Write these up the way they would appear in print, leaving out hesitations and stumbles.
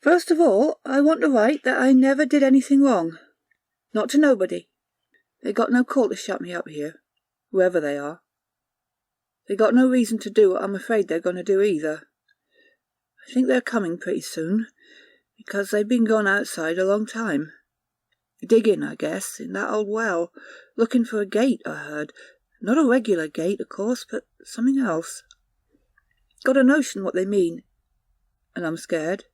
First of all, I want to write that I never did anything wrong. Not to nobody. They got no call to shut me up here, whoever they are. They got no reason to do what I'm afraid they're going to do either. I think they're coming pretty soon, because they've been gone outside a long time. Digging, I guess, in that old well, looking for a gate, I heard. Not a regular gate, of course, but something else. Got a notion what they mean, and I'm scared.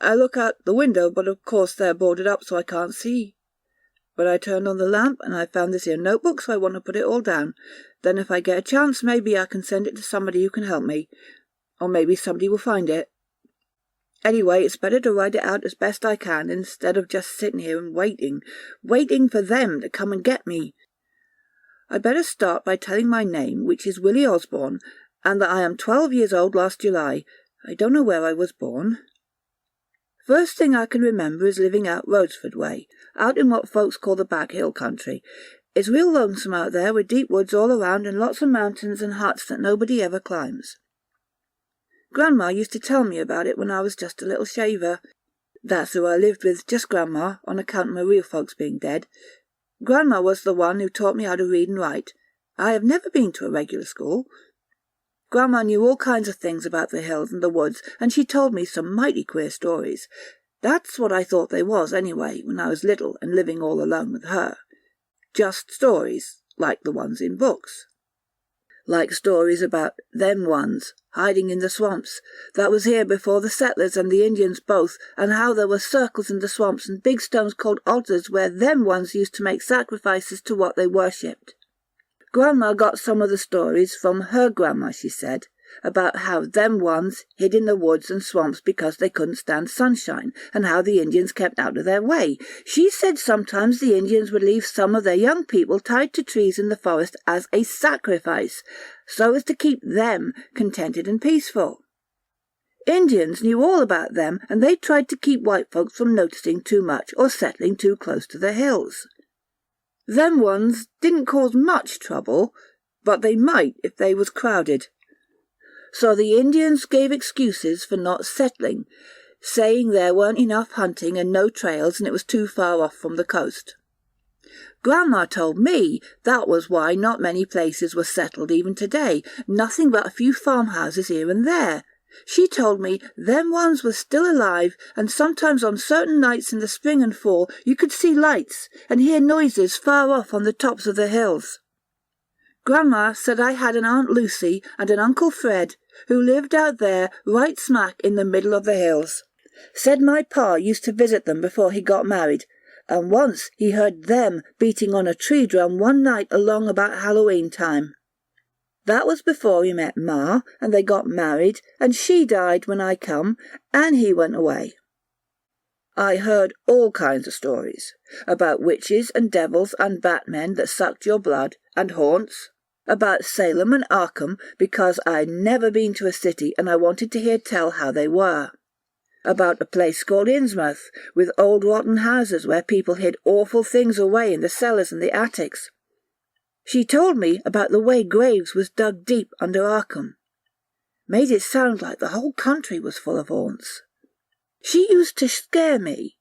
I look out the window, but of course they're boarded up so I can't see. But I turned on the lamp and I found this here notebook, so I want to put it all down. Then if I get a chance, maybe I can send it to somebody who can help me. Or maybe somebody will find it. Anyway, it's better to write it out as best I can instead of just sitting here and waiting for them to come and get me. I'd better start by telling my name, which is Willie Osborne, and that I am 12 years old last July. I don't know where I was born. First thing I can remember is living out Rhodesford way, out in what folks call the back hill country. It's real lonesome out there with deep woods all around and lots of mountains and huts that nobody ever climbs. Grandma used to tell me about it when I was just a little shaver. That's who I lived with, just Grandma, on account of my real folks being dead. Grandma was the one who taught me how to read and write. I have never been to a regular school. Grandma knew all kinds of things about the hills and the woods, and she told me some mighty queer stories. That's what I thought they was, anyway, when I was little and living all alone with her. Just stories, like the ones in books. Like stories about them ones, hiding in the swamps, that was here before the settlers and the Indians both, and how there were circles in the swamps and big stones called altars where them ones used to make sacrifices to what they worshipped. Grandma got some of the stories from her grandma, she said, about how them ones hid in the woods and swamps because they couldn't stand sunshine, and how the Indians kept out of their way. She said sometimes the Indians would leave some of their young people tied to trees in the forest as a sacrifice, so as to keep them contented and peaceful. Indians knew all about them, and they tried to keep white folks from noticing too much or settling too close to the hills. Them ones didn't cause much trouble, but they might if they was crowded. So the Indians gave excuses for not settling, saying there weren't enough hunting and no trails and it was too far off from the coast. Grandma told me that was why not many places were settled even today, nothing but a few farmhouses here and there. She told me them ones were still alive, and sometimes on certain nights in the spring and fall you could see lights and hear noises far off on the tops of the hills. Grandma said I had an Aunt Lucy and an Uncle Fred who lived out there right smack in the middle of the hills. Said my pa used to visit them before he got married, and once he heard them beating on a tree drum one night along about Halloween time. That was before he met Ma, and they got married, and she died when I come, and he went away. I heard all kinds of stories, about witches and devils and batmen that sucked your blood, and haunts, about Salem and Arkham, because I'd never been to a city and I wanted to hear tell how they were. About a place called Innsmouth, with old rotten houses where people hid awful things away in the cellars and the attics. She told me about the way graves was dug deep under Arkham. Made it sound like the whole country was full of haunts. She used to scare me,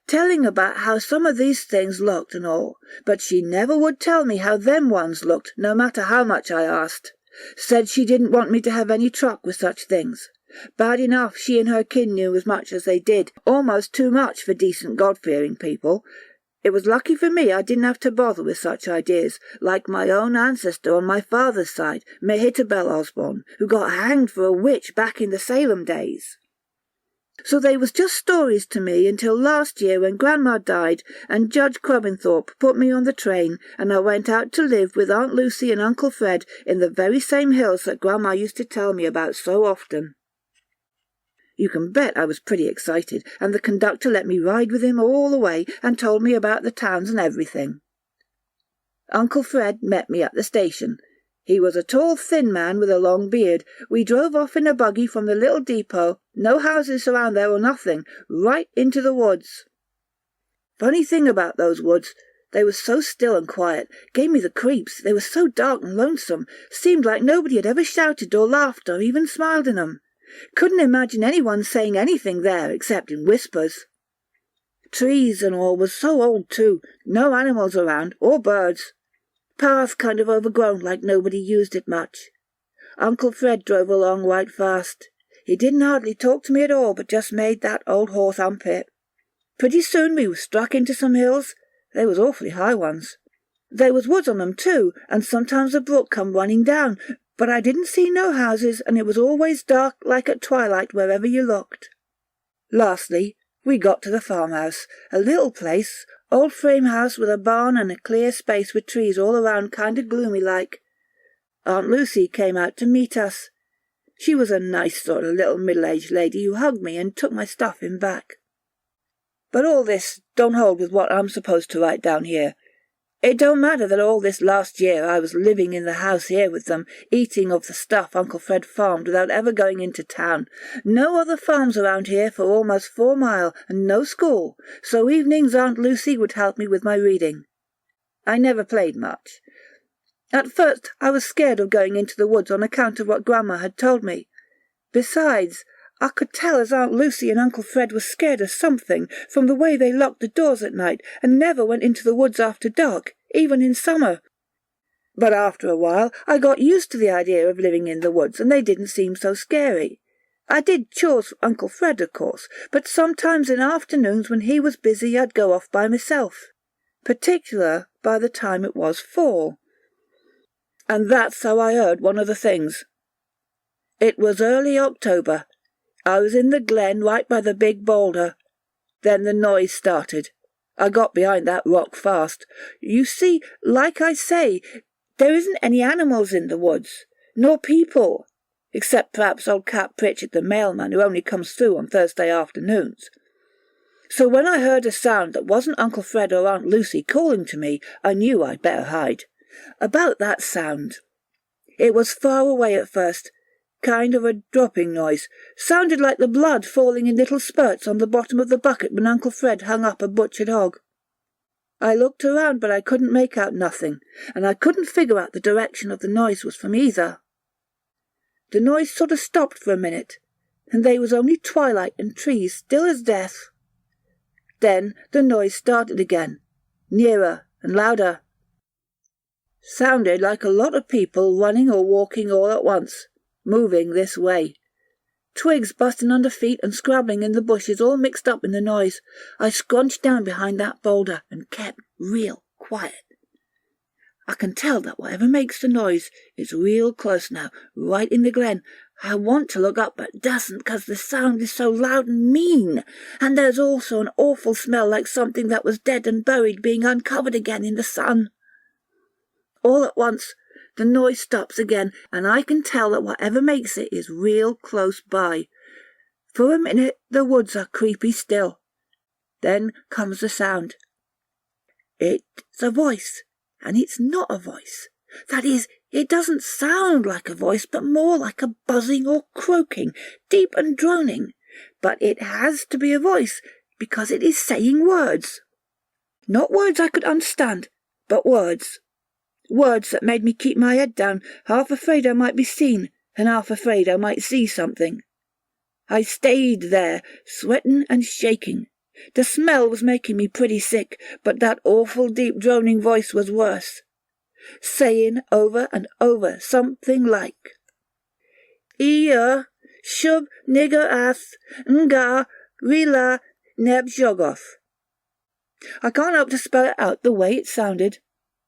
telling about how some of these things looked and all, but she never would tell me how them ones looked, no matter how much I asked. Said she didn't want me to have any truck with such things. Bad enough she and her kin knew as much as they did, almost too much for decent God-fearing people. It was lucky for me I didn't have to bother with such ideas, like my own ancestor on my father's side, Mehitabel Osborne, who got hanged for a witch back in the Salem days. So they was just stories to me until last year when Grandma died and Judge Crubbinthorpe put me on the train and I went out to live with Aunt Lucy and Uncle Fred in the very same hills that Grandma used to tell me about so often. You can bet I was pretty excited, and the conductor let me ride with him all the way and told me about the towns and everything. Uncle Fred met me at the station. He was a tall, thin man with a long beard. We drove off in a buggy from the little depot, no houses around there or nothing, right into the woods. Funny thing about those woods, they were so still and quiet, gave me the creeps. They were so dark and lonesome, seemed like nobody had ever shouted or laughed or even smiled in 'em. Couldn't imagine anyone saying anything there except in whispers. Trees and all was so old too, no animals around, or birds. Path kind of overgrown like nobody used it much. Uncle Fred drove along right fast. He didn't hardly talk to me at all, but just made that old horse umpit. Pretty soon we was struck into some hills. They was awfully high ones. There was woods on them too, and sometimes a brook come running down, but I didn't see no houses, and it was always dark like at twilight wherever you looked. Lastly, we got to the farmhouse, a little place, old frame house with a barn and a clear space with trees all around kind of gloomy like. Aunt Lucy came out to meet us. She was a nice sort of little middle-aged lady who hugged me and took my stuff in back. But all this don't hold with what I'm supposed to write down here. It don't matter that all this last year I was living in the house here with them, eating of the stuff Uncle Fred farmed without ever going into town. No other farms around here for almost 4 miles, and no school, so evenings Aunt Lucy would help me with my reading. I never played much. At first I was scared of going into the woods on account of what Grandma had told me. Besides, I could tell as Aunt Lucy and Uncle Fred were scared of something from the way they locked the doors at night and never went into the woods after dark, even in summer. But after a while I got used to the idea of living in the woods, and they didn't seem so scary. I did chores for Uncle Fred, of course, but sometimes in afternoons when he was busy I'd go off by myself, particular by the time it was fall. And that's how I heard one of the things. It was early October. I was in the glen right by the big boulder. Then the noise started. I got behind that rock fast. You see, like I say, there isn't any animals in the woods, nor people, except perhaps old Cat Pritchett the mailman who only comes through on Thursday afternoons. So when I heard a sound that wasn't Uncle Fred or Aunt Lucy calling to me, I knew I'd better hide. About that sound. It was far away at first, kind of a dropping noise, sounded like the blood falling in little spurts on the bottom of the bucket when Uncle Fred hung up a butchered hog. I looked around, but I couldn't make out nothing, and I couldn't figure out the direction of the noise was from either. The noise sort of stopped for a minute, and they was only twilight and trees still as death. Then the noise started again, nearer and louder. Sounded like a lot of people running or walking all at once, moving this way. Twigs busting under feet and scrabbling in the bushes all mixed up in the noise. I scrunched down behind that boulder and kept real quiet. I can tell that whatever makes the noise is real close now, right in the glen. I want to look up but doesn't, 'cause the sound is so loud and mean, and there's also an awful smell like something that was dead and buried being uncovered again in the sun. All at once the noise stops again, and I can tell that whatever makes it is real close by. For a minute the woods are creepy still. Then comes the sound. It's a voice, and it's not a voice. That is, it doesn't sound like a voice, but more like a buzzing or croaking, deep and droning. But it has to be a voice, because it is saying words. Not words I could understand, but words. Words that made me keep my head down, half afraid I might be seen, and half afraid I might see something. I stayed there, sweating and shaking. The smell was making me pretty sick, but that awful deep droning voice was worse, saying over and over something like, Ear, shub nigger ath, nga, rila, neb jogoth. I can't help to spell it out the way it sounded,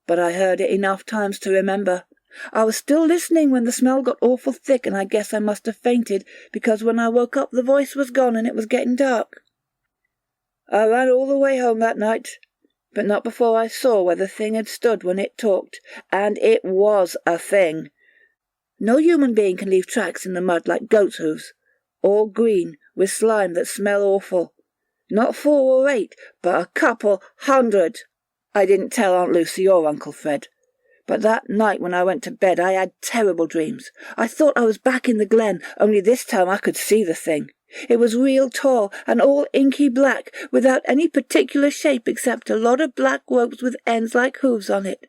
but I heard it enough times to remember. I was still listening when the smell got awful thick, and I guess I must have fainted, because when I woke up the voice was gone and it was getting dark. I ran all the way home that night, but not before I saw where the thing had stood when it talked, and it was a thing. No human being can leave tracks in the mud like goat's hooves, all green, with slime that smell awful. Not 4 or 8, but a couple 100. I didn't tell Aunt Lucy or Uncle Fred, but that night when I went to bed I had terrible dreams. I thought I was back in the glen, only this time I could see the thing. It was real tall and all inky black, without any particular shape except a lot of black ropes with ends like hooves on it.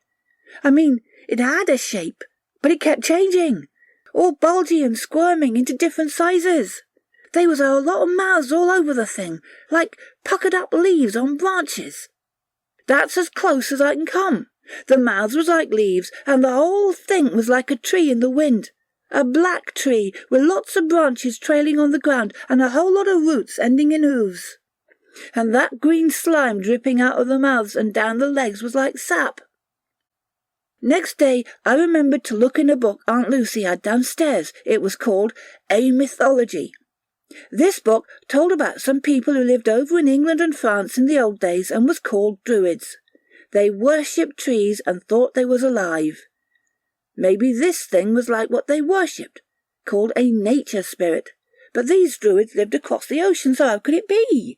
I mean, it had a shape, but it kept changing. all bulgy and squirming into different sizes. They was a lot of mouths all over the thing, like puckered up leaves on branches. That's as close as I can come. The mouths was like leaves, and the whole thing was like a tree in the wind. A black tree, with lots of branches trailing on the ground, and a whole lot of roots ending in hooves. And that green slime dripping out of the mouths and down the legs was like sap. Next day I remembered to look in a book Aunt Lucy had downstairs. It was called A Mythology. This book told about some people who lived over in England and France in the old days and was called Druids. They worshipped trees and thought they was alive. Maybe this thing was like what they worshipped, called a nature spirit. But these Druids lived across the ocean, so how could it be?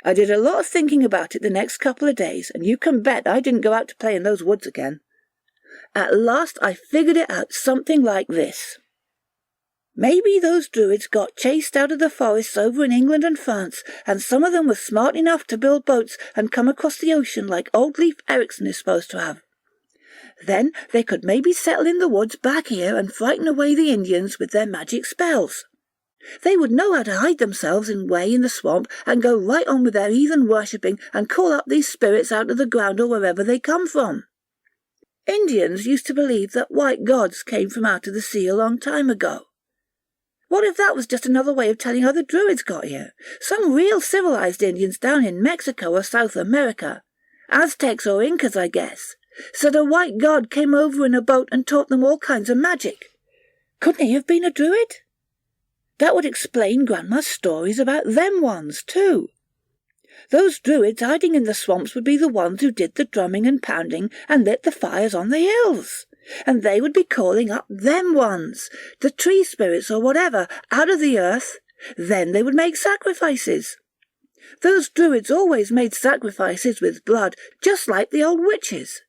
I did a lot of thinking about it the next couple of days, and you can bet I didn't go out to play in those woods again. At last I figured it out something like this. Maybe those Druids got chased out of the forests over in England and France, and some of them were smart enough to build boats and come across the ocean like old Leif Erikson is supposed to have. Then they could maybe settle in the woods back here and frighten away the Indians with their magic spells. They would know how to hide themselves away in the swamp and go right on with their heathen worshipping and call up these spirits out of the ground or wherever they come from. Indians used to believe that white gods came from out of the sea a long time ago. What if that was just another way of telling how the Druids got here? Some real civilized Indians down in Mexico or South America, Aztecs or Incas, I guess, said a white god came over in a boat and taught them all kinds of magic. Couldn't he have been a Druid? That would explain Grandma's stories about them ones, too. Those Druids hiding in the swamps would be the ones who did the drumming and pounding and lit the fires on the hills. And they would be calling up them ones, the tree spirits or whatever, out of the earth. Then they would make sacrifices. Those Druids always made sacrifices with blood, just like the old witches.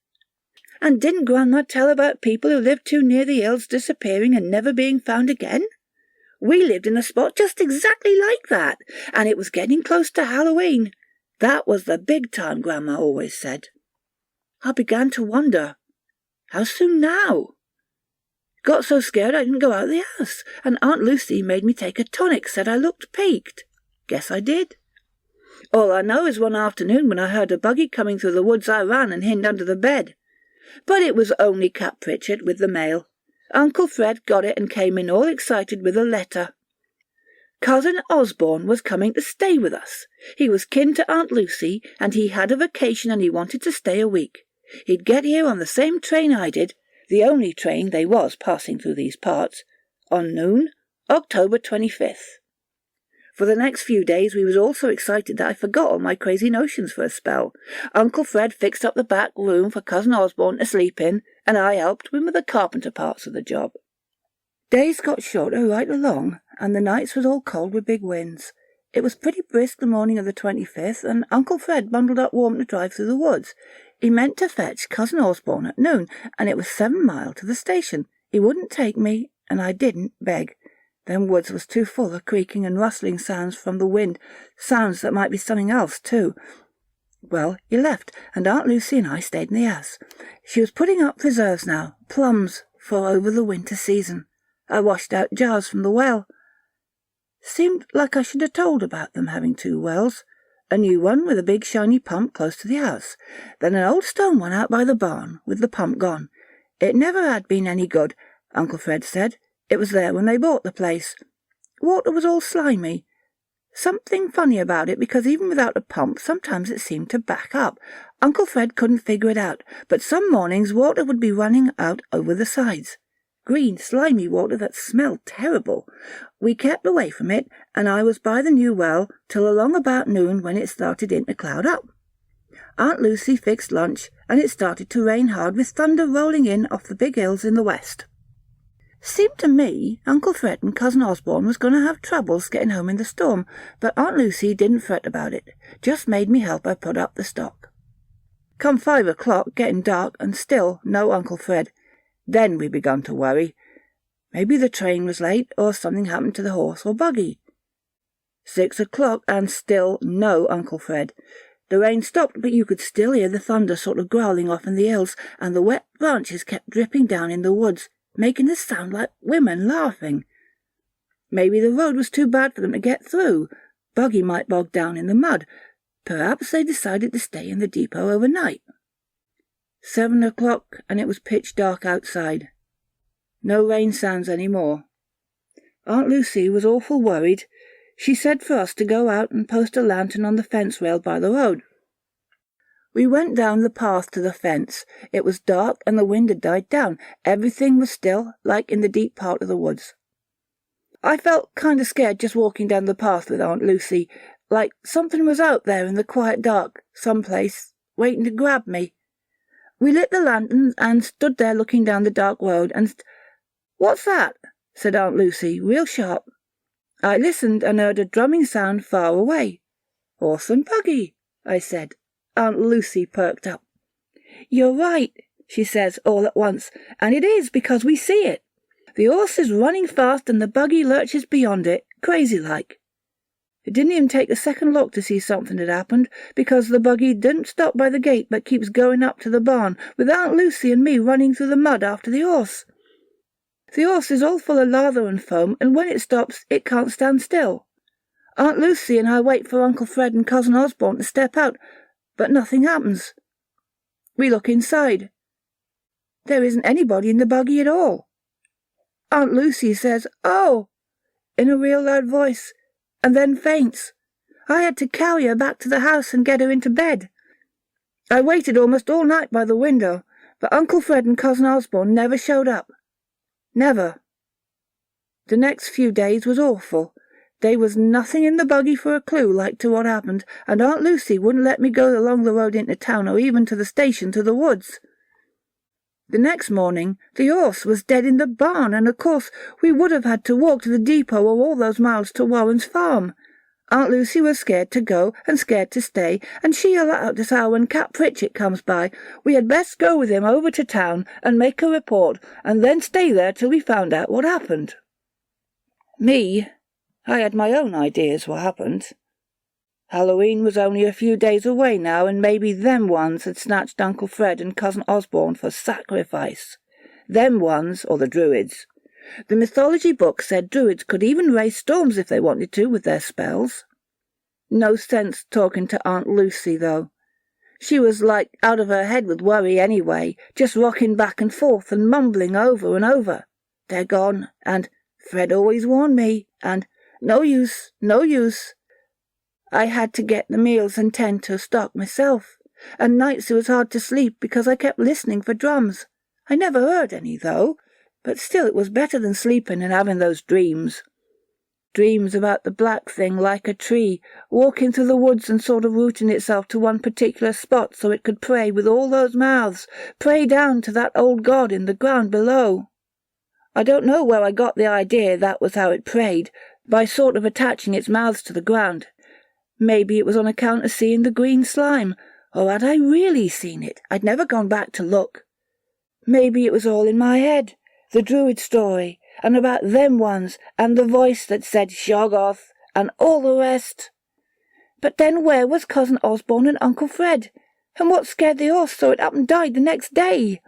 And didn't Grandma tell about people who lived too near the hills disappearing and never being found again? We lived in a spot just exactly like that, and it was getting close to Halloween. That was the big time, Grandma always said. I began to wonder, how soon now? Got so scared I didn't go out of the house, and Aunt Lucy made me take a tonic, said I looked peaked. Guess I did. All I know is one afternoon when I heard a buggy coming through the woods I ran and hid under the bed. But it was only Cap Pritchard with the mail. Uncle Fred got it and came in all excited with a letter. Cousin Osborne was coming to stay with us. He was kin to Aunt Lucy, and he had a vacation and he wanted to stay a week. He'd get here on the same train I did, the only train they was passing through these parts, on noon, October 25th. For the next few days we was all so excited that I forgot all my crazy notions for a spell. Uncle Fred fixed up the back room for Cousin Osborne to sleep in, and I helped him with the carpenter parts of the job. Days got shorter right along, and the nights was all cold with big winds. It was pretty brisk the morning of the 25th, and Uncle Fred bundled up warm to drive through the woods. He meant to fetch Cousin Osborne at noon, and it was 7 miles to the station. He wouldn't take me, and I didn't beg. Them woods was too full of creaking and rustling sounds from the wind, sounds that might be something else, too. Well, he left, and Aunt Lucy and I stayed in the house. She was putting up preserves now, plums, for over the winter season. I washed out jars from the well. Seemed like I should have told about them having 2 wells. A new one with a big shiny pump close to the house. Then an old stone one out by the barn, with the pump gone. It never had been any good, Uncle Fred said. It was there when they bought the place. Water was all slimy. Something funny about it, because even without a pump, sometimes it seemed to back up. Uncle Fred couldn't figure it out, but some mornings water would be running out over the sides. Green, slimy water that smelled terrible. We kept away from it, and I was by the new well till along about noon when it started in to cloud up. Aunt Lucy fixed lunch, and it started to rain hard with thunder rolling in off the big hills in the west. Seemed to me Uncle Fred and Cousin Osborne was going to have troubles getting home in the storm, but Aunt Lucy didn't fret about it, just made me help her put up the stock. Come 5 o'clock, getting dark, and still no Uncle Fred. Then we begun to worry. Maybe the train was late, or something happened to the horse or buggy. 6 o'clock, and still no Uncle Fred. The rain stopped, but you could still hear the thunder sort of growling off in the hills, and the wet branches kept dripping down in the woods. making a sound like women laughing. Maybe the road was too bad for them to get through. Buggy might bog down in the mud. Perhaps they decided to stay in the depot overnight. 7 o'clock, and it was pitch dark outside. No rain sounds any more. Aunt Lucy was awful worried. She said for us to go out and post a lantern on the fence rail by the road. We went down the path to the fence. It was dark and the wind had died down. Everything was still, like in the deep part of the woods. I felt kind of scared just walking down the path with Aunt Lucy, like something was out there in the quiet dark, someplace, waiting to grab me. We lit the lanterns and stood there looking down the dark road, and "What's that?" said Aunt Lucy, real sharp. I listened and heard a drumming sound far away. "Horse and buggy," I said. Aunt Lucy perked up. "You're right," she says all at once, "and it is because we see it. The horse is running fast and the buggy lurches beyond it, crazy-like." It didn't even take a second look to see something had happened, because the buggy didn't stop by the gate but keeps going up to the barn, with Aunt Lucy and me running through the mud after the horse. The horse is all full of lather and foam, and when it stops, it can't stand still. Aunt Lucy and I wait for Uncle Fred and Cousin Osborne to step out, but nothing happens. We look inside. There isn't anybody in the buggy at all. Aunt Lucy says, "Oh," in a real loud voice, and then faints. I had to carry her back to the house and get her into bed. I waited almost all night by the window, but Uncle Fred and Cousin Osborne never showed up. Never. The next few days was awful. There was nothing in the buggy for a clue like to what happened, and Aunt Lucy wouldn't let me go along the road into town or even to the station to the woods. The next morning the horse was dead in the barn, and of course we would have had to walk to the depot or all those miles to Warren's farm. Aunt Lucy was scared to go and scared to stay, and she yelled out us how when Cap Pritchett comes by we had best go with him over to town and make a report, and then stay there till we found out what happened. Me, I had my own ideas what happened. Halloween was only a few days away now, and maybe them ones had snatched Uncle Fred and Cousin Osborne for sacrifice. Them ones, or the Druids. The mythology book said Druids could even raise storms if they wanted to with their spells. No sense talking to Aunt Lucy, though. She was like out of her head with worry anyway, just rocking back and forth and mumbling over and over. "They're gone," and "Fred always warned me," and "No use, no use." I had to get the meals and tend to stock myself, and nights it was hard to sleep because I kept listening for drums. I never heard any, though, but still it was better than sleeping and having those dreams. Dreams about the black thing like a tree, walking through the woods and sort of rooting itself to one particular spot so it could pray with all those mouths, pray down to that old god in the ground below. I don't know where I got the idea that was how it prayed, by sort of attaching its mouths to the ground. Maybe it was on account of seeing the green slime, or had I really seen it? I'd never gone back to look. Maybe it was all in my head, the Druid story, and about them ones, and the voice that said Shoggoth, and all the rest. But then where was Cousin Osborne and Uncle Fred? And what scared the horse so it up and died the next day?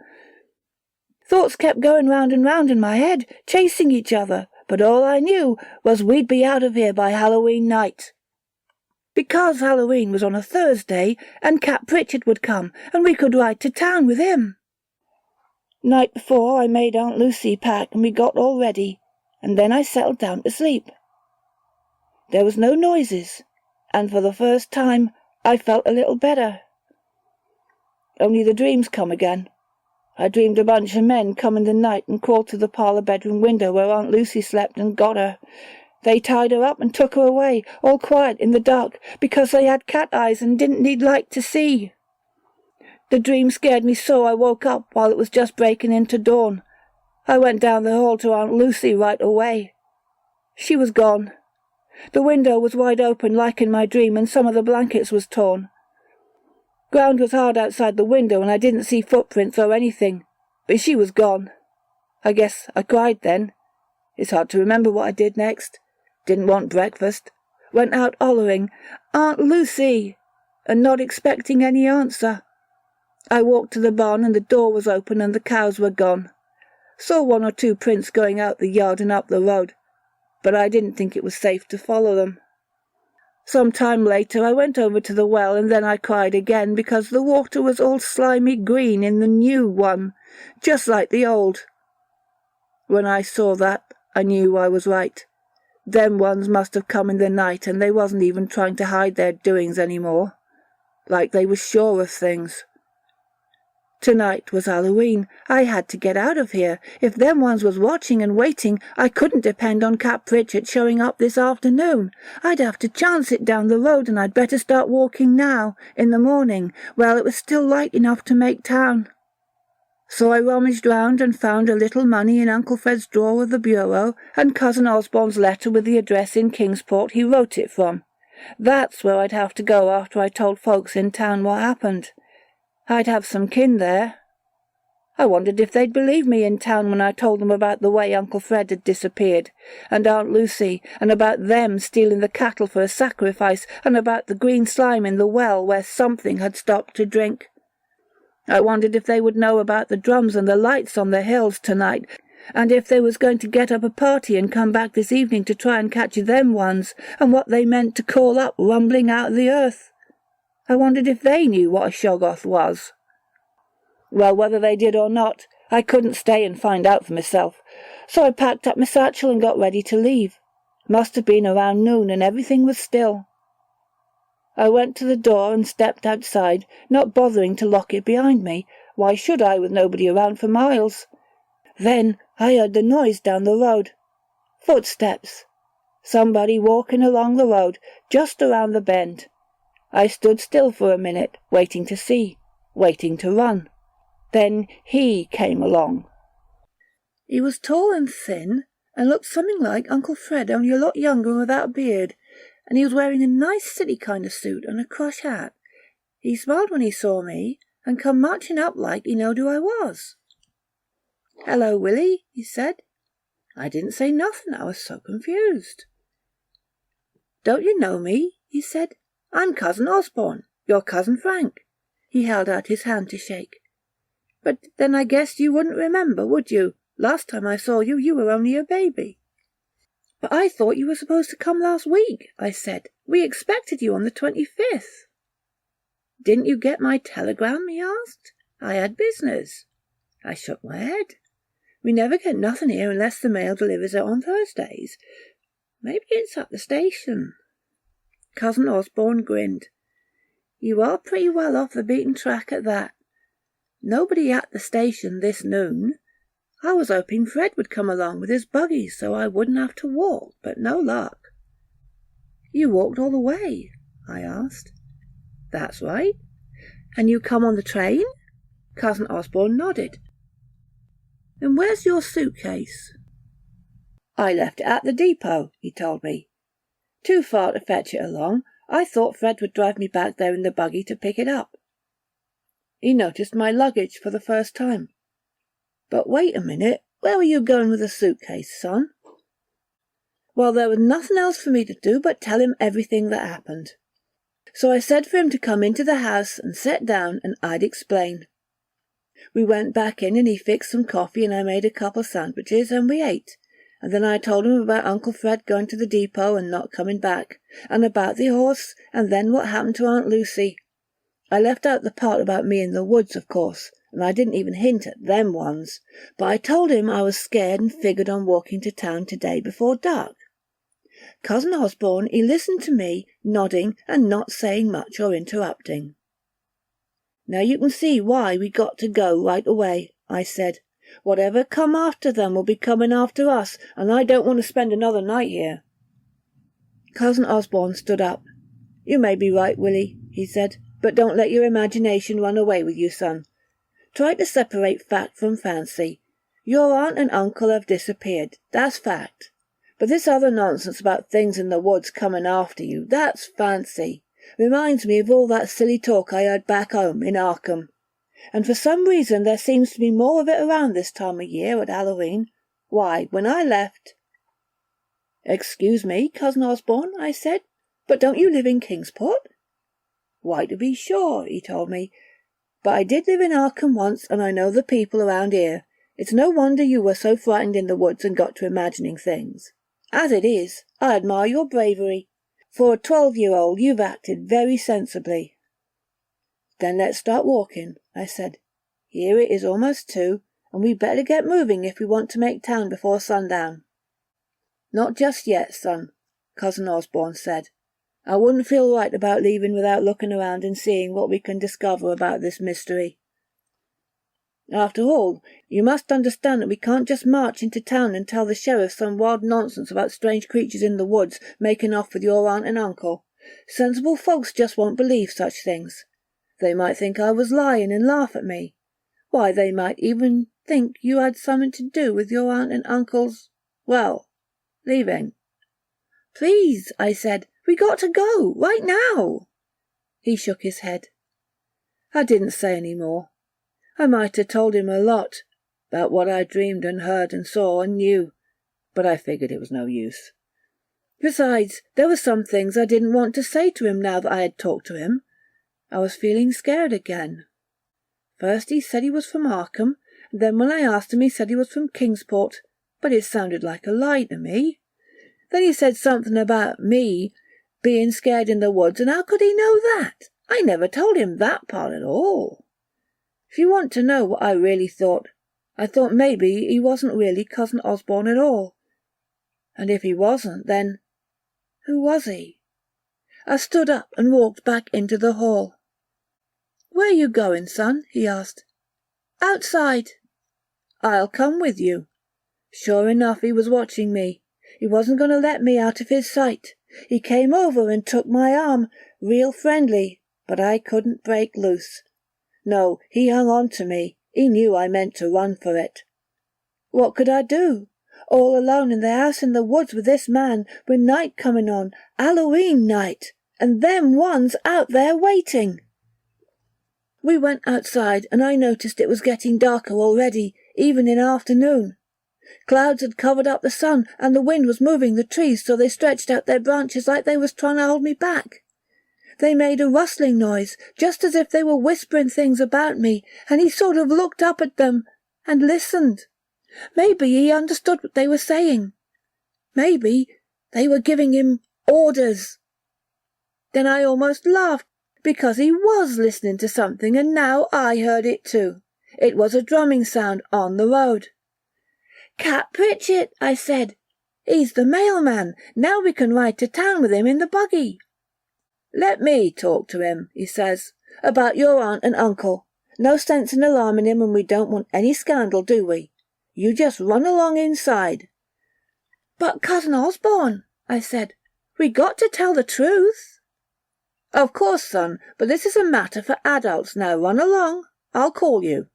Thoughts kept going round and round in my head, chasing each other, but all I knew was we'd be out of here by Halloween night. Because Halloween was on a Thursday, and Cap Pritchett would come, and we could ride to town with him. Night before I made Aunt Lucy pack, and we got all ready, and then I settled down to sleep. There was no noises, and for the first time I felt a little better. Only the dreams come again. I dreamed a bunch of men come in the night and crawled through the parlour bedroom window where Aunt Lucy slept and got her. They tied her up and took her away, all quiet in the dark, because they had cat eyes and didn't need light to see. The dream scared me so I woke up while it was just breaking into dawn. I went down the hall to Aunt Lucy right away. She was gone. The window was wide open like in my dream, and some of the blankets was torn. Ground was hard outside the window, and I didn't see footprints or anything, but she was gone. I guess I cried then. It's hard to remember what I did next. Didn't want breakfast. Went out hollering, "Aunt Lucy!" and not expecting any answer. I walked to the barn and the door was open and the cows were gone. Saw 1 or 2 prints going out the yard and up the road, but I didn't think it was safe to follow them. Some time later I went over to the well, and then I cried again because the water was all slimy green in the new one, just like the old. When I saw that, I knew I was right. Them ones must have come in the night, and they wasn't even trying to hide their doings any more. Like they was sure of things. Tonight was Halloween. I had to get out of here. If them ones was watching and waiting, I couldn't depend on Cap Pritchard showing up this afternoon. I'd have to chance it down the road, and I'd better start walking now, in the morning, while it was still light enough to make town. So I rummaged round and found a little money in Uncle Fred's drawer of the bureau, and Cousin Osborne's letter with the address in Kingsport he wrote it from. That's where I'd have to go after I told folks in town what happened. I'd have some kin there. I wondered if they'd believe me in town when I told them about the way Uncle Fred had disappeared, and Aunt Lucy, and about them stealing the cattle for a sacrifice, and about the green slime in the well where something had stopped to drink. I wondered if they would know about the drums and the lights on the hills tonight, and if they was going to get up a party and come back this evening to try and catch them ones, and what they meant to call up rumbling out of the earth. I wondered if they knew what a shoggoth was. Well, whether they did or not, I couldn't stay and find out for myself, so I packed up my satchel and got ready to leave. Must have been around noon, and everything was still. I went to the door and stepped outside, not bothering to lock it behind me. Why should I, with nobody around for miles? Then I heard the noise down the road. Footsteps. Somebody walking along the road, just around the bend. I stood still for a minute, waiting to see, waiting to run. Then he came along. He was tall and thin, and looked something like Uncle Fred, only a lot younger and without a beard, and he was wearing a nice city kind of suit and a crush hat. He smiled when he saw me, and come marching up like he knowed who I was. "Hello, Willie," he said. I didn't say nothing, I was so confused. "Don't you know me?" he said. "I'm Cousin Osborne, your Cousin Frank." He held out his hand to shake. "But then I guess you wouldn't remember, would you? Last time I saw you, you were only a baby." "But I thought you were supposed to come last week," I said. "We expected you on the 25th. "Didn't you get my telegram?" he asked. "I had business." I shook my head. "We never get nothing here unless the mail delivers it on Thursdays. Maybe it's at the station." Cousin Osborne grinned. "You are pretty well off the beaten track at that. Nobody at the station this noon. I was hoping Fred would come along with his buggy so I wouldn't have to walk, but no luck." "You walked all the way?" I asked. "That's right." "And you come on the train?" Cousin Osborne nodded. "And where's your suitcase?" "I left it at the depot," he told me. "Too far to fetch it along. I thought Fred would drive me back there in the buggy to pick it up." He noticed my luggage for the first time. "But wait a minute, where were you going with a suitcase, son?" Well, there was nothing else for me to do but tell him everything that happened. So I said for him to come into the house and sit down and I'd explain. We went back in and he fixed some coffee and I made a couple sandwiches and we ate. And then I told him about Uncle Fred going to the depot and not coming back, and about the horse, and then what happened to Aunt Lucy. I left out the part about me in the woods, of course, and I didn't even hint at them ones, but I told him I was scared and figured on walking to town today before dark. Cousin Osborne, he listened to me, nodding and not saying much or interrupting. "Now you can see why we got to go right away," I said. "Whatever come after them will be coming after us, and I don't want to spend another night here." Cousin Osborne stood up. "You may be right, Willie," he said, "but don't let your imagination run away with you, son. Try to separate fact from fancy. Your aunt and uncle have disappeared, that's fact. But this other nonsense about things in the woods coming after you, that's fancy. Reminds me of all that silly talk I heard back home in Arkham. And for some reason there seems to be more of it around this time of year at Halloween. Why, when I left—" "Excuse me, Cousin Osborne," I said, "but don't you live in Kingsport?" "Why, to be sure," he told me, "but I did live in Arkham once, and I know the people around here. It's no wonder you were so frightened in the woods and got to imagining things. As it is, I admire your bravery. For a 12-year-old, you've acted very sensibly." "Then let's start walking," I said. "Here it is almost 2, and we'd better get moving if we want to make town before sundown." "Not just yet, son," Cousin Osborne said. "I wouldn't feel right about leaving without looking around and seeing what we can discover about this mystery. After all, you must understand that we can't just march into town and tell the sheriff some wild nonsense about strange creatures in the woods making off with your aunt and uncle. Sensible folks just won't believe such things. They might think I was lying and laugh at me. Why, they might even think you had something to do with your aunt and uncle's, well, leaving." "Please," I said, "we got to go, right now." He shook his head. I didn't say any more. I might have told him a lot about what I dreamed and heard and saw and knew, but I figured it was no use. Besides, there were some things I didn't want to say to him now that I had talked to him. I was feeling scared again. First he said he was from Arkham, and then when I asked him he said he was from Kingsport, but it sounded like a lie to me. Then he said something about me being scared in the woods, and how could he know that? I never told him that part at all. If you want to know what I really thought, I thought maybe he wasn't really Cousin Osborne at all. And if he wasn't, then who was he? I stood up and walked back into the hall. "Where are you going, son?" he asked. "Outside." "I'll come with you." Sure enough, he was watching me. He wasn't going to let me out of his sight. He came over and took my arm, real friendly, but I couldn't break loose. No, he hung on to me. He knew I meant to run for it. What could I do? All alone in the house in the woods with this man, with night coming on, Halloween night, and them ones out there waiting. We went outside, and I noticed it was getting darker already, even in afternoon. Clouds had covered up the sun, and the wind was moving the trees so they stretched out their branches like they was trying to hold me back. They made a rustling noise, just as if they were whispering things about me, and he sort of looked up at them and listened. Maybe he understood what they were saying. Maybe they were giving him orders. Then I almost laughed, because he was listening to something, and now I heard it too. It was a drumming sound on the road. "Cap Pritchett," I said. "He's the mailman. Now we can ride to town with him in the buggy." "Let me talk to him," he says, "about your aunt and uncle. No sense in alarming him, and we don't want any scandal, do we? You just run along inside." "But, Cousin Osborne," I said, "we got to tell the truth." "Of course, son, but this is a matter for adults. Now run along. I'll call you."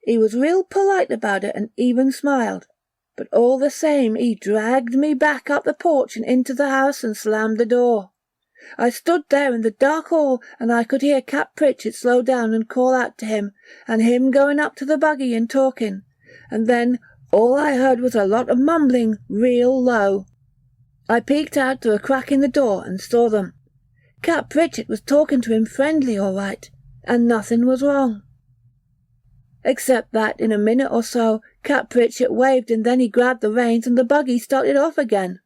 He was real polite about it and even smiled, but all the same he dragged me back up the porch and into the house and slammed the door. I stood there in the dark hall, and I could hear Cap Pritchett slow down and call out to him, and him going up to the buggy and talking, and then all I heard was a lot of mumbling real low. I peeked out through a crack in the door and saw them. Cap Pritchett was talking to him friendly all right, and nothing was wrong. Except that in a minute or so Cap Pritchett waved, and then he grabbed the reins and the buggy started off again.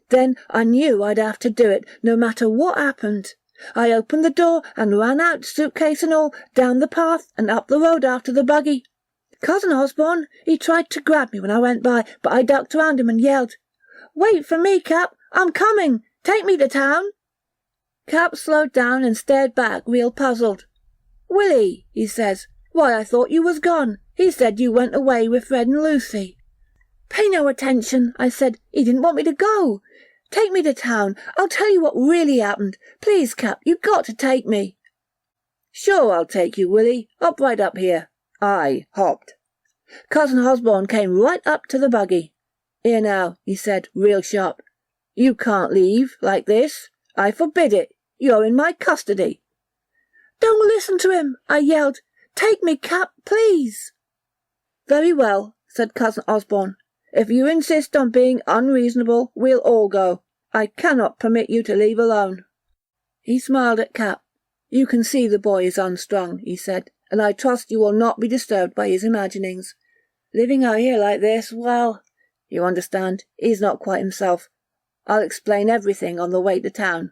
Then I knew I'd have to do it, no matter what happened. I opened the door and ran out, suitcase and all, down the path and up the road after the buggy. Cousin Osborne, he tried to grab me when I went by, but I ducked round him and yelled, "Wait for me, Cap, I'm coming, take me to town." Cap slowed down and stared back, real puzzled. "Willie," he says, "why, I thought you was gone. He said you went away with Fred and Lucy." "Pay no attention," I said. "He didn't want me to go. Take me to town. I'll tell you what really happened. Please, Cap, you got to take me." "Sure I'll take you, Willie. Hop right up here." I hopped. Cousin Osborne came right up to the buggy. "Here now," he said, real sharp. "You can't leave like this. I forbid it. You're in my custody." "Don't listen to him," I yelled. "Take me, Cap, please." "Very well," said Cousin Osborne. "If you insist on being unreasonable, we'll all go. I cannot permit you to leave alone." He smiled at Cap. "You can see the boy is unstrung," he said, and I trust you will not be disturbed by his imaginings. Living out here like this, well, you understand, he's not quite himself. I'll explain everything on the way to town."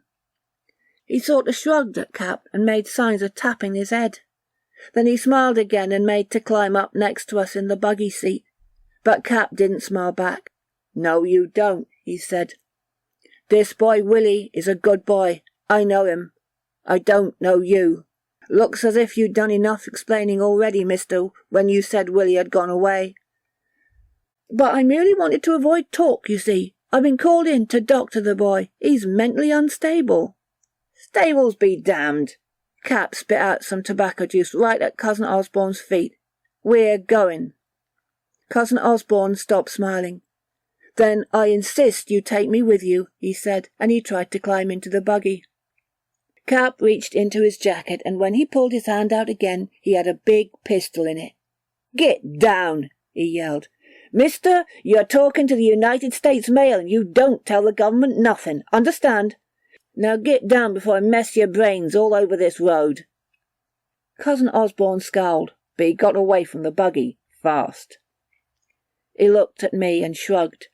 He sort of shrugged at Cap and made signs of tapping his head. Then he smiled again and made to climb up next to us in the buggy seat. But Cap didn't smile back. "No, you don't," he said. "This boy Willie is a good boy. I know him. I don't know you. Looks as if you'd done enough explaining already, mister, when you said Willie had gone away." "But I merely wanted to avoid talk, you see. I've been called in to doctor the boy. He's mentally unstable." "Stables be damned." Cap spit out some tobacco juice right at Cousin Osborne's feet. "We're going." Cousin Osborne stopped smiling. "Then I insist you take me with you," he said, and he tried to climb into the buggy. Cap reached into his jacket, and when he pulled his hand out again, he had a big pistol in it. "Get down," he yelled. "Mister, you're talking to the United States Mail, and you don't tell the government nothing. Understand? Now get down before I mess your brains all over this road." Cousin Osborne scowled, but he got away from the buggy fast. He looked at me and shrugged.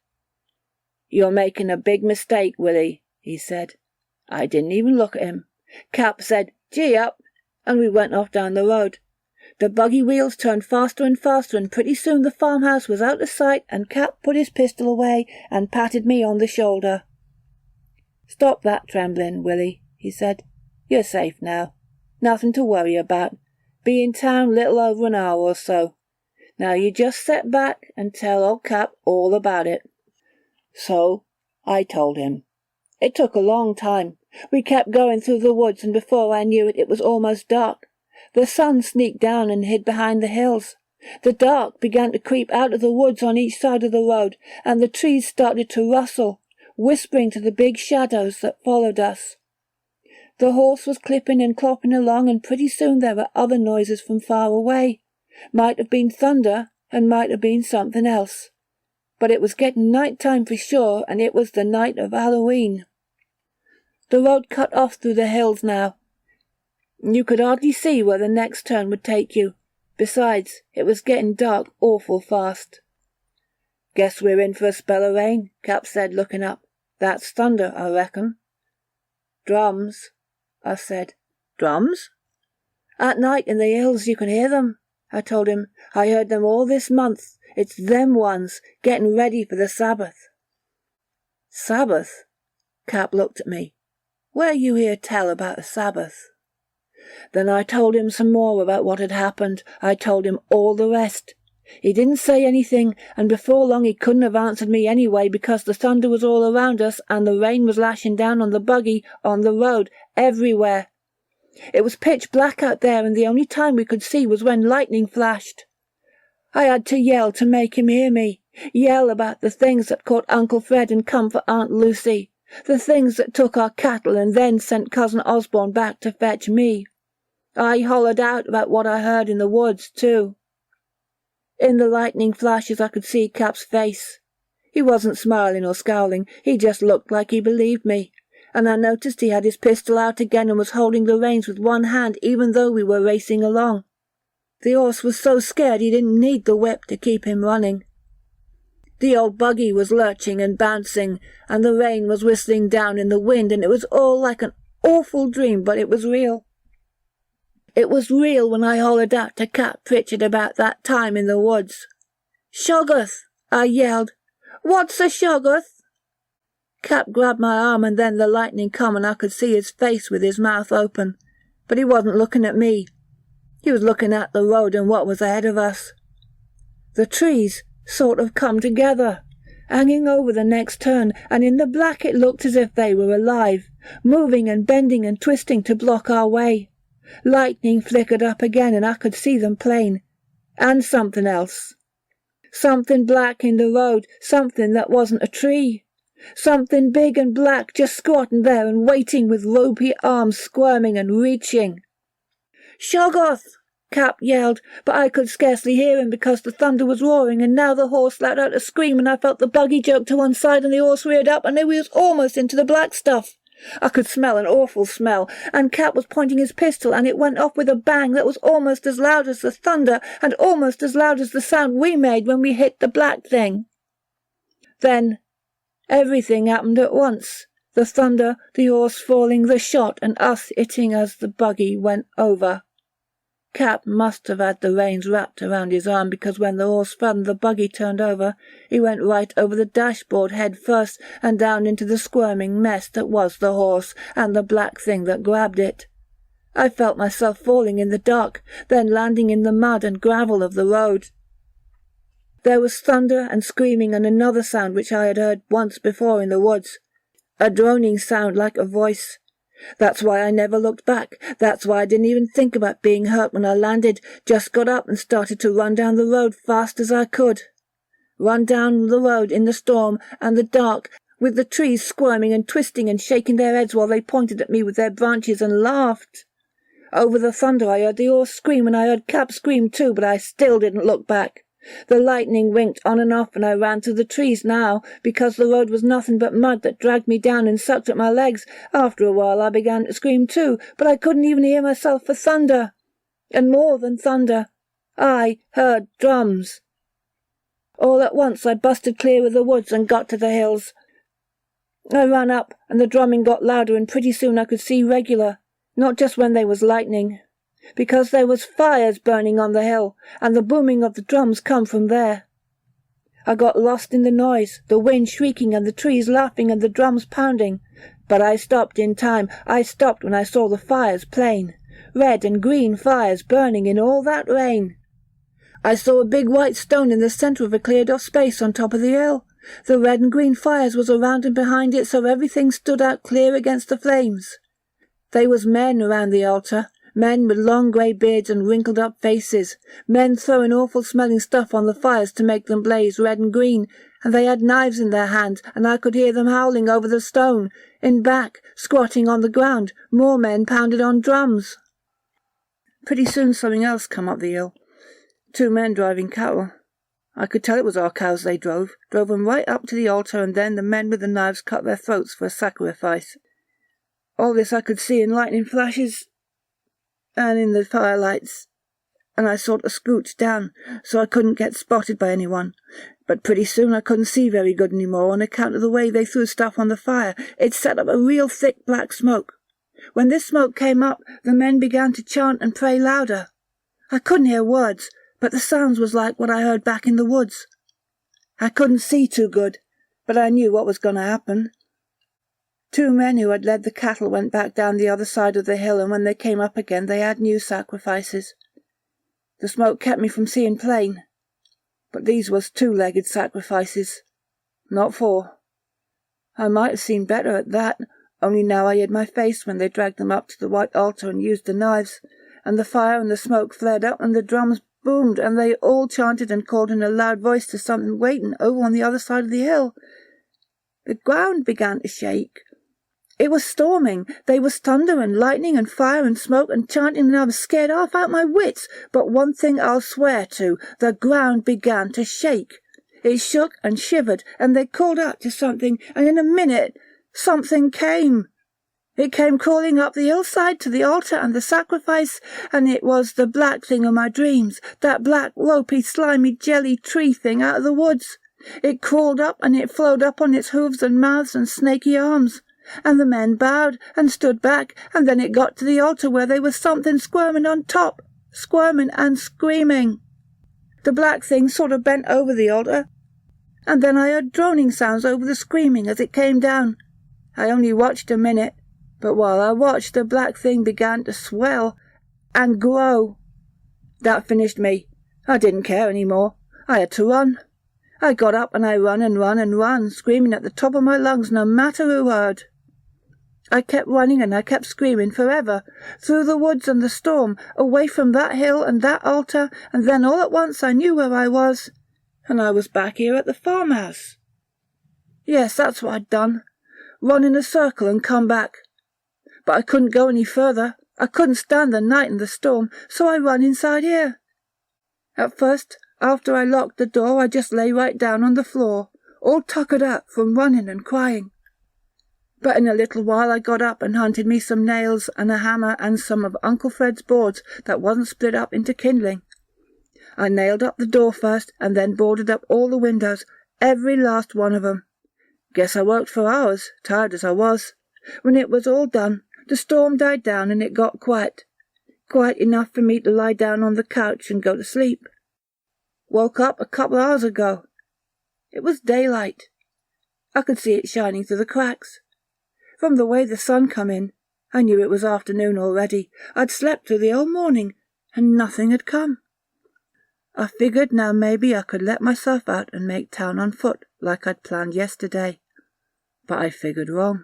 "You're making a big mistake, Willie," he said. I didn't even look at him. Cap said, "Gee up," and we went off down the road. The buggy wheels turned faster and faster, and pretty soon the farmhouse was out of sight, and Cap put his pistol away and patted me on the shoulder. "Stop that trembling, Willie," he said. "You're safe now. Nothing to worry about. Be in town little over an hour or so. Now you just sit back and tell old Cap all about it." So I told him. It took a long time. We kept going through the woods, and before I knew it, it was almost dark. The sun sneaked down and hid behind the hills. The dark began to creep out of the woods on each side of the road, and the trees started to rustle, whispering to the big shadows that followed us. The horse was clipping and clopping along, and pretty soon there were other noises from far away. Might have been thunder, and might have been something else. But it was getting night time for sure, and it was the night of Halloween. The road cut off through the hills now. You could hardly see where the next turn would take you. Besides, it was getting dark awful fast. "Guess we're in for a spell of rain," Cap said, looking up. "That's thunder, I reckon." "Drums," I said. "Drums?" "At night in the hills you can hear them," I told him. "I heard them all this month. It's them ones, getting ready for the Sabbath." "Sabbath?" Cap looked at me. "Where you hear tell about a Sabbath?" Then I told him some more about what had happened. I told him all the rest. He didn't say anything, and before long he couldn't have answered me anyway, because the thunder was all around us, and the rain was lashing down on the buggy, on the road, everywhere. It was pitch black out there, and the only time we could see was when lightning flashed. I had to yell to make him hear me, yell about the things that caught Uncle Fred and come for Aunt Lucy, the things that took our cattle and then sent Cousin Osborne back to fetch me. I hollered out about what I heard in the woods, too. In the lightning flashes I could see Cap's face. He wasn't smiling or scowling, he just looked like he believed me, and I noticed he had his pistol out again and was holding the reins with one hand even though we were racing along. The horse was so scared he didn't need the whip to keep him running. The old buggy was lurching and bouncing, and the rain was whistling down in the wind, and it was all like an awful dream, but it was real. It was real when I hollered out to Cap Pritchard about that time in the woods. "Shoggoth!" I yelled. "What's a shoggoth?" Cap grabbed my arm, and then the lightning come, and I could see his face with his mouth open. But he wasn't looking at me. He was looking at the road and what was ahead of us. The trees sort of come together, hanging over the next turn, and in the black it looked as if they were alive, moving and bending and twisting to block our way. Lightning flickered up again, and I could see them plain. And something else. Something black in the road, something that wasn't a tree. Something big and black just squatting there and waiting with ropey arms squirming and reaching. "Shoggoth!" Cap yelled, but I could scarcely hear him because the thunder was roaring, and now the horse let out a scream, and I felt the buggy jerk to one side, and the horse reared up, and we was almost into the black stuff. I could smell an awful smell, and Cap was pointing his pistol, and it went off with a bang that was almost as loud as the thunder, and almost as loud as the sound we made when we hit the black thing. Then everything happened at once. The thunder, the horse falling, the shot, and us hitting as the buggy went over. Cap must have had the reins wrapped around his arm, because when the horse fell and the buggy turned over, he went right over the dashboard head first and down into the squirming mess that was the horse and the black thing that grabbed it. I felt myself falling in the dark, then landing in the mud and gravel of the road. There was thunder and screaming and another sound which I had heard once before in the woods, a droning sound like a voice. That's why I never looked back. That's why I didn't even think about being hurt when I landed. Just got up and started to run down the road fast as I could. Run down the road in the storm and the dark, with the trees squirming and twisting and shaking their heads while they pointed at me with their branches and laughed. Over the thunder I heard the horse scream, and I heard Cap scream too, but I still didn't look back. The lightning winked on and off, and I ran through the trees now, because the road was nothing but mud that dragged me down and sucked at my legs. After a while I began to scream too, but I couldn't even hear myself for thunder. And more than thunder, I heard drums. All at once I busted clear of the woods and got to the hills. I ran up, and the drumming got louder, and pretty soon I could see regular, not just when there was lightning, because there was fires burning on the hill, and the booming of the drums come from there. I got lost in the noise, the wind shrieking and the trees laughing and the drums pounding, but I stopped in time. I stopped when I saw the fires plain, red and green fires burning in all that rain. I saw a big white stone in the centre of a cleared-off space on top of the hill. The red and green fires was around and behind it, so everything stood out clear against the flames. They was men around the altar, men with long grey beards and wrinkled-up faces, men throwing awful-smelling stuff on the fires to make them blaze red and green, and they had knives in their hands, and I could hear them howling over the stone. In back, squatting on the ground, more men pounded on drums. Pretty soon something else come up the hill. 2 men driving cattle. I could tell it was our cows they drove them right up to the altar, and then the men with the knives cut their throats for a sacrifice. All this I could see in lightning flashes and in the firelights, and I sort of scooched down so I couldn't get spotted by anyone. But pretty soon I couldn't see very good any more on account of the way they threw stuff on the fire. It set up a real thick black smoke. When this smoke came up, the men began to chant and pray louder. I couldn't hear words, but the sounds was like what I heard back in the woods. I couldn't see too good, but I knew what was going to happen. 2 men who had led the cattle went back down the other side of the hill, and when they came up again they had new sacrifices. The smoke kept me from seeing plain, but these was 2-legged sacrifices, not 4. I might have seen better at that, only now I hid my face when they dragged them up to the white altar and used the knives, and the fire and the smoke flared up and the drums boomed, and they all chanted and called in a loud voice to something waiting over on the other side of the hill. The ground began to shake. It was storming. There was thunder and lightning and fire and smoke and chanting, and I was scared half out my wits. But one thing I'll swear to, the ground began to shake. It shook and shivered, and they called out to something, and in a minute something came. It came crawling up the hillside to the altar and the sacrifice, and it was the black thing of my dreams, that black, ropey, slimy, jelly tree thing out of the woods. It crawled up, and it flowed up on its hooves and mouths and snaky arms. And the men bowed and stood back, and then it got to the altar where there was something squirming on top, squirming and screaming. The black thing sort of bent over the altar, and then I heard droning sounds over the screaming as it came down. I only watched a minute, but while I watched the black thing began to swell and grow. That finished me. I didn't care any more. I had to run. I got up and I run and run and run, screaming at the top of my lungs no matter who heard. I kept running and I kept screaming forever, through the woods and the storm, away from that hill and that altar, and then all at once I knew where I was, and I was back here at the farmhouse. Yes, that's what I'd done, run in a circle and come back. But I couldn't go any further. I couldn't stand the night and the storm, so I run inside here. At first, after I locked the door, I just lay right down on the floor, all tuckered up from running and crying. But in a little while I got up and hunted me some nails and a hammer and some of Uncle Fred's boards that wasn't split up into kindling. I nailed up the door first and then boarded up all the windows, every last one of 'em. Guess I worked for hours, tired as I was. When it was all done, the storm died down and it got quiet. Quiet enough for me to lie down on the couch and go to sleep. Woke up a couple hours ago. It was daylight. I could see it shining through the cracks. From the way the sun come in, I knew it was afternoon already. I'd slept through the whole morning, and nothing had come. I figured now maybe I could let myself out and make town on foot, like I'd planned yesterday. But I figured wrong.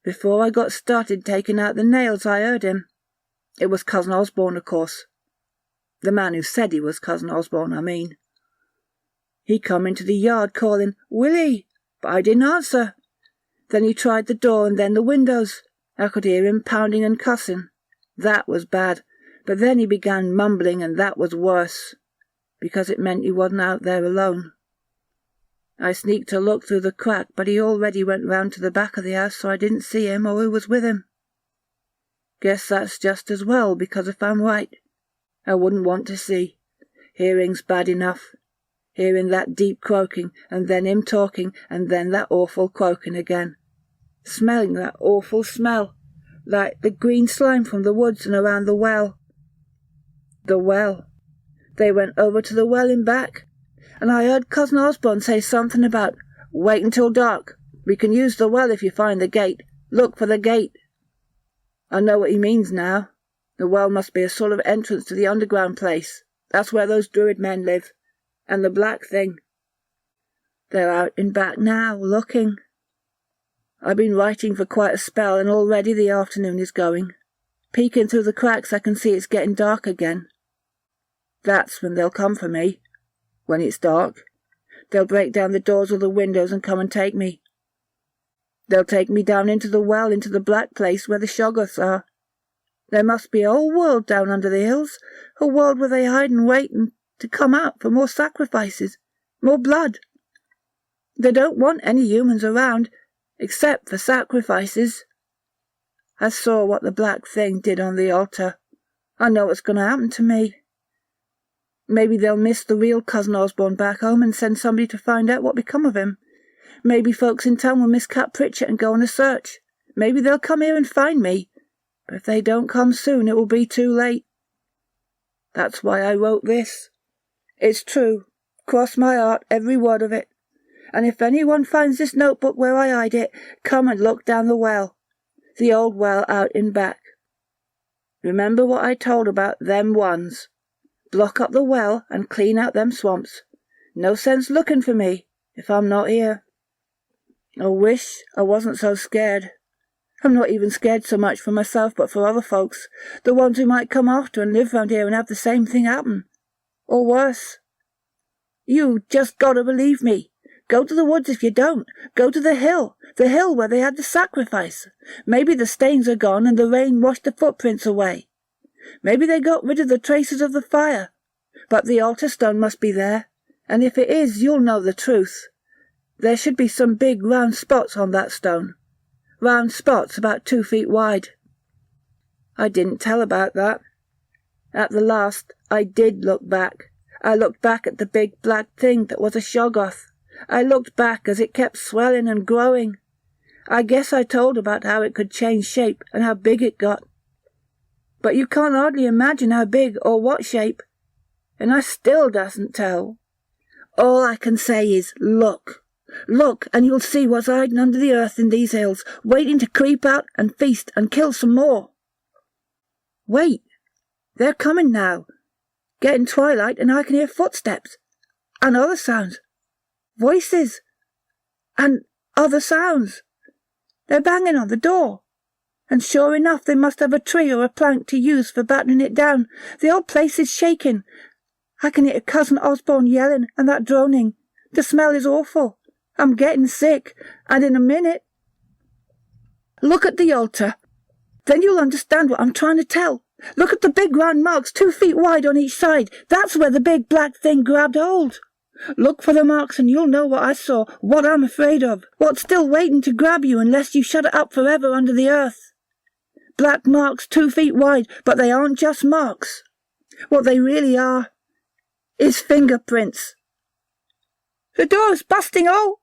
Before I got started taking out the nails, I heard him. It was Cousin Osborne, of course. The man who said he was Cousin Osborne, I mean. He come into the yard calling, "Willie," but I didn't answer. Then he tried the door and then the windows. I could hear him pounding and cussing. That was bad. But then he began mumbling, and that was worse, because it meant he wasn't out there alone. I sneaked a look through the crack, but he already went round to the back of the house, so I didn't see him or who was with him. Guess that's just as well, because if I'm right, I wouldn't want to see. Hearing's bad enough. Hearing that deep croaking, and then him talking, and then that awful croaking again. Smelling that awful smell, like the green slime from the woods and around the well. The well. They went over to the well and back, and I heard Cousin Osborne say something about, "Wait until dark. We can use the well if you find the gate. Look for the gate." I know what he means now. The well must be a sort of entrance to the underground place. That's where those druid men live. And the black thing. They're out in back now, looking. I've been writing for quite a spell, and already the afternoon is going. Peeking through the cracks I can see it's getting dark again. That's when they'll come for me. When it's dark. They'll break down the doors or the windows and come and take me. They'll take me down into the well, into the black place where the shoggoths are. There must be a whole world down under the hills, a world where they hide and wait to come out for more sacrifices, more blood. They don't want any humans around, except for sacrifices. I saw what the black thing did on the altar. I know what's going to happen to me. Maybe they'll miss the real Cousin Osborne back home and send somebody to find out what become of him. Maybe folks in town will miss Cat Pritchett and go on a search. Maybe they'll come here and find me. But if they don't come soon, it will be too late. That's why I wrote this. It's true. Cross my heart, every word of it. And if anyone finds this notebook where I hide it, come and look down the well. The old well out in back. Remember what I told about them ones. Block up the well and clean out them swamps. No sense looking for me if I'm not here. I wish I wasn't so scared. I'm not even scared so much for myself but for other folks, the ones who might come after and live round here and have the same thing happen. Or worse. You just gotta believe me. Go to the woods if you don't. Go to the hill where they had the sacrifice. Maybe the stains are gone and the rain washed the footprints away. Maybe they got rid of the traces of the fire. But the altar stone must be there, and if it is, you'll know the truth. There should be some big round spots on that stone. Round spots about 2 feet wide. I didn't tell about that. At the last, I did look back. I looked back at the big black thing that was a shoggoth. I looked back as it kept swelling and growing. I guess I told about how it could change shape and how big it got. But you can't hardly imagine how big or what shape. And I still doesn't tell. All I can say is, look. Look, and you'll see what's hiding under the earth in these hills, waiting to creep out and feast and kill some more. Wait, they're coming now. Getting twilight and I can hear footsteps. And other sounds. Voices. And other sounds. They're banging on the door. And sure enough they must have a tree or a plank to use for battening it down. The old place is shaking. I can hear Cousin Osborne yelling and that droning. The smell is awful. I'm getting sick, and in a minute... Look at the altar. Then you'll understand what I'm trying to tell. Look at the big round marks 2 feet wide on each side. That's where the big black thing grabbed hold. Look for the marks and you'll know what I saw, what I'm afraid of, what's still waiting to grab you unless you shut it up forever under the earth. Black marks 2 feet wide, but they aren't just marks. What they really are is fingerprints. The door's busting, oh!